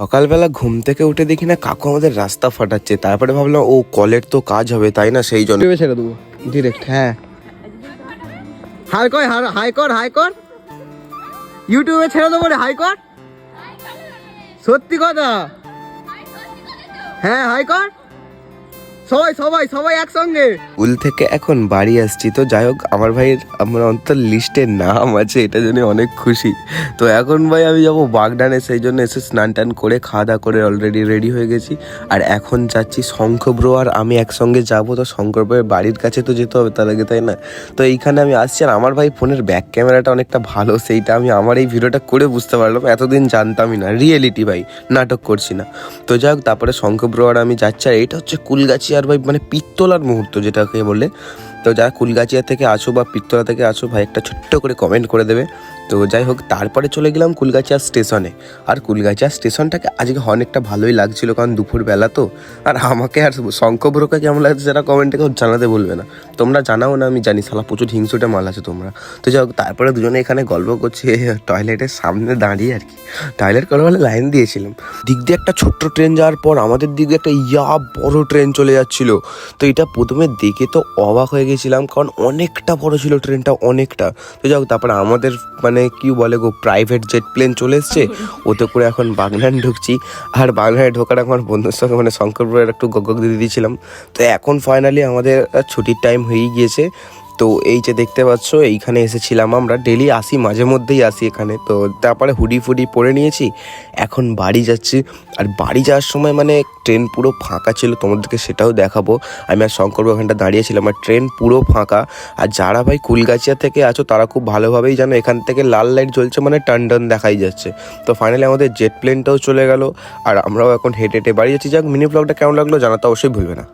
সকালবেলা ঘুম থেকে উঠে দেখি না কাকু আমাদের রাস্তা ফাটাচ্ছে। তারপরে ভাবলাম ও কলের তো কাজ হবে, তাই না, সেই জন্য ছেড়ে দেবো ডিরেক্ট। হ্যাঁ, হাই কর, হাই কর, হাই কর, ইউটিউবে ছেড়ে দেবো রে, হাই কর, সত্যি কথা। হ্যাঁ, হাই কর, সবাই সবাই সবাই একসঙ্গে। স্কুল থেকে এখন বাড়ি আসছি, তো যাই হোক আমার ভাইয়ের আমার অন্তর লিস্টে নাম আছে, এটা জন্য অনেক খুশি। তো এখন ভাই আমি যাবো বাগডানে, সেই জন্য এসে স্নান টান করে খাওয়া দাওয়া করে অলরেডি রেডি হয়ে গেছি। আর এখন যাচ্ছি শঙ্খ ব্রো আর আমি একসঙ্গে যাবো। তো শঙ্কর ব্রোয়ের বাড়ির কাছে তো যেতে হবে তার আগে, তাই না? তো এইখানে আমি আসছি, আর আমার ভাই ফোনের ব্যাক ক্যামেরাটা অনেকটা ভালো, সেইটা আমি আমার এই ভিডিওটা করে বুঝতে পারলাম, এতদিন জানতামই না। রিয়েলিটি ভাই, নাটক করছি না। তো যাই হোক তারপরে শঙ্খ ব্রো আর আমি যাচ্ছি, আর এটা হচ্ছে কুলগাছি আর ভাই মানে পিত্তলার মুহূর্ত যেটাকে বলে। তো যারা কুলগাছিয়া থেকে আসো বা পিত্তলা থেকে আসো ভাই, একটা ছোট্ট করে কমেন্ট করে দেবে। তো যাই হোক তারপরে চলে গেলাম কুলগাছিয়া স্টেশনে। আর কুলগাছিয়া স্টেশনটাকে আজকে অনেকটা ভালোই লাগছিল, কারণ দুপুরবেলা তো। আর আমাকে আর শঙ্খ ব্রোকে কেমন লাগছে যারা কমেন্টে কেউ জানাতে বলবে না, তোমরা জানাও না, আমি জানি শালা প্রচুর হিংসুটে মাল আছে তোমরা। তো যাই হোক তারপরে দুজনে এখানে গল্প করছি টয়লেটের সামনে দাঁড়িয়ে আর কি। টয়লেট করার বলে লাইন দিয়েছিলাম। দিক দিয়ে একটা ছোট্ট ট্রেন যাওয়ার পর আমাদের দিক দিয়ে একটা বড় ট্রেন চলে যাচ্ছিল। তো এটা প্রথমে দেখে তো অবাক হয়ে গেছিলাম, কারণ অনেকটা বড় ছিল ট্রেনটা, অনেকটা। তো যাই হোক তারপরে আমাদের মানে কি বলে গো, প্রাইভেট জেট প্লেন চলে এসছে, ওতে করে এখন বাগনান ঢুকছি। আর বাগনানে ঢোকার আমার বন্ধুর সঙ্গে মানে শঙ্কর ব্রোয়ের একটু গগ দিয়ে দিয়েছিলাম। তো এখন ফাইনালি আমাদের ছুটির টাইম হয়েই গিয়েছে। তো এই যে দেখতে পাচ্ছ এইখানে এসেছিলাম, আমরা ডেলি আসি, মাঝে মধ্যেই আসি এখানে। তো তারপরে হুডি ফুডি পরে নিয়েছি, এখন বাড়ি যাচ্ছি। আর বাড়ি যাওয়ার সময় মানে ট্রেন পুরো ফাঁকা ছিল, তোমাদেরকে সেটাও দেখাবো। আমি আর শঙ্কর ওখানটা দাঁড়িয়েছিলাম, আর ট্রেন পুরো ফাঁকা। আর যারা ভাই কুলগাছিয়া থেকে আছো তারা খুব ভালোভাবেই জানো, এখান থেকে লাল লাইট জ্বলছে মানে টান টান দেখাই যাচ্ছে। তো ফাইনালি আমাদের জেট প্লেনটাও চলে গেল, আর আমরাও এখন হেঁটে হেঁটে বাড়ি যাচ্ছি। যাক, মিনি ব্লগটা কেমন লাগলো জানাতে অবশ্যই ভুলবে না।